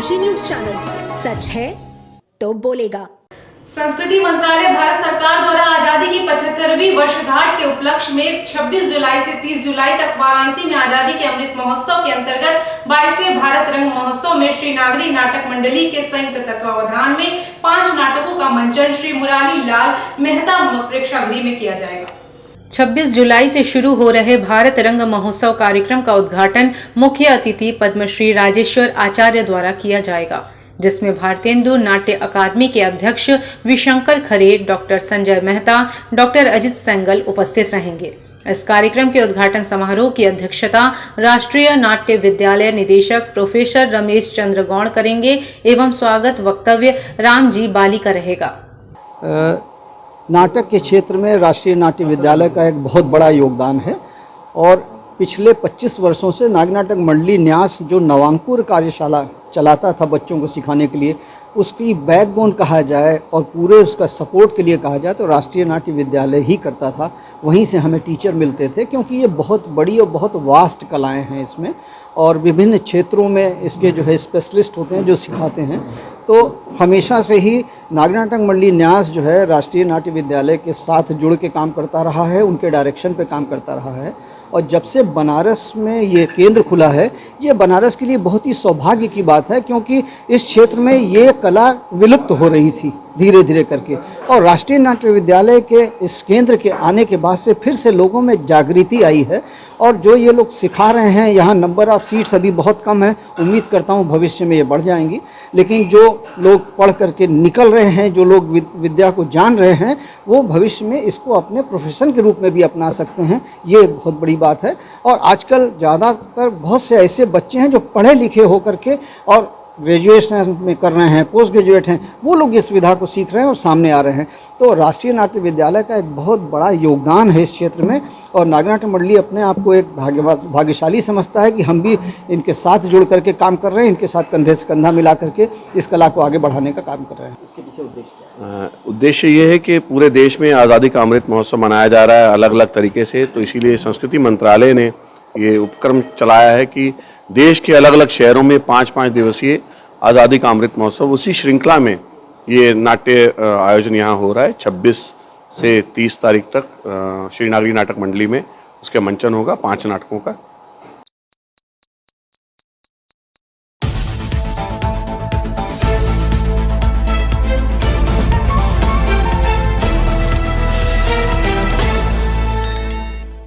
राशि news channel, सच है तो बोलेगा। संस्कृति मंत्रालय भारत सरकार द्वारा आजादी की 75वीं वर्षगांठ के उपलक्ष्य में 26 जुलाई से 30 जुलाई तक वाराणसी में आजादी के अमृत महोत्सव के अंतर्गत 22वें भारत रंग महोत्सव में श्री नागरी नाटक मंडली के संयुक्त तत्वावधान में 5 नाटकों का मंचन श्री मुरारी लाल मेहता प्रेक्षागृह में किया जाएगा। 26 जुलाई से शुरू हो रहे भारत रंग महोत्सव कार्यक्रम का उद्घाटन मुख्य अतिथि पद्मश्री राजेश्वर आचार्य द्वारा किया जाएगा, जिसमें भारतेंदु नाट्य अकादमी के अध्यक्ष विशंकर खरे, डॉक्टर संजय मेहता, डॉक्टर अजित सेंगल उपस्थित रहेंगे। इस कार्यक्रम के उद्घाटन समारोह की अध्यक्षता राष्ट्रीय नाट्य विद्यालय निदेशक प्रोफेसर रमेश चंद्र गौड़ करेंगे एवं स्वागत वक्तव्य रामजी बाली का रहेगा। नाटक के क्षेत्र में राष्ट्रीय नाट्य विद्यालय का एक बहुत बड़ा योगदान है और पिछले 25 वर्षों से नागरी नाटक मंडली न्यास जो नवांकुर कार्यशाला चलाता था बच्चों को सिखाने के लिए, उसकी बैकबोन कहा जाए और पूरे उसका सपोर्ट के लिए कहा जाए तो राष्ट्रीय नाट्य विद्यालय ही करता था। वहीं से हमें टीचर मिलते थे, क्योंकि ये बहुत बड़ी और बहुत वास्ट कलाएँ हैं इसमें और विभिन्न क्षेत्रों में इसके जो है स्पेशलिस्ट होते हैं जो सिखाते हैं। तो हमेशा से ही नागरी नाटक मंडली न्यास जो है राष्ट्रीय नाट्य विद्यालय के साथ जुड़ के काम करता रहा है, उनके डायरेक्शन पे काम करता रहा है। और जब से बनारस में ये केंद्र खुला है, ये बनारस के लिए बहुत ही सौभाग्य की बात है, क्योंकि इस क्षेत्र में ये कला विलुप्त हो रही थी धीरे धीरे करके, और राष्ट्रीय नाट्य विद्यालय के इस केंद्र के आने के बाद से फिर से लोगों में जागृति आई है। और जो ये लोग सिखा रहे हैं, यहाँ नंबर ऑफ सीट्स अभी बहुत कम है, उम्मीद करता हूँ भविष्य में ये बढ़ जाएंगी, लेकिन जो लोग पढ़ करके निकल रहे हैं, जो लोग विद्या को जान रहे हैं, वो भविष्य में इसको अपने प्रोफेशन के रूप में भी अपना सकते हैं। ये बहुत बड़ी बात है। और आजकल ज़्यादातर बहुत से ऐसे बच्चे हैं जो पढ़े लिखे होकर के और ग्रेजुएशन में कर रहे हैं, पोस्ट ग्रेजुएट हैं, वो लोग इस विधा को सीख रहे हैं और सामने आ रहे हैं। तो राष्ट्रीय नाट्य विद्यालय का एक बहुत बड़ा योगदान है इस क्षेत्र में, और नागरी नाट्य मंडली अपने आप को एक भाग्यशाली समझता है कि हम भी इनके साथ जुड़ करके काम कर रहे हैं, इनके साथ कंधे से कंधा मिला करके इस कला को आगे बढ़ाने का काम कर रहे हैं। इसके पीछे उद्देश्य क्या है? उद्देश्य ये है कि पूरे देश में आज़ादी का अमृत महोत्सव मनाया जा रहा है अलग अलग तरीके से, तो इसीलिए संस्कृति मंत्रालय ने ये उपक्रम चलाया है कि देश के अलग अलग शहरों में 5-5 दिवसीय आज़ादी का अमृत महोत्सव, उसी श्रृंखला में ये नाट्य आयोजन यहाँ हो रहा है। 26 से 30 तारीख तक श्री नागरी नाटक मंडली में उसके मंचन होगा 5 नाटकों का।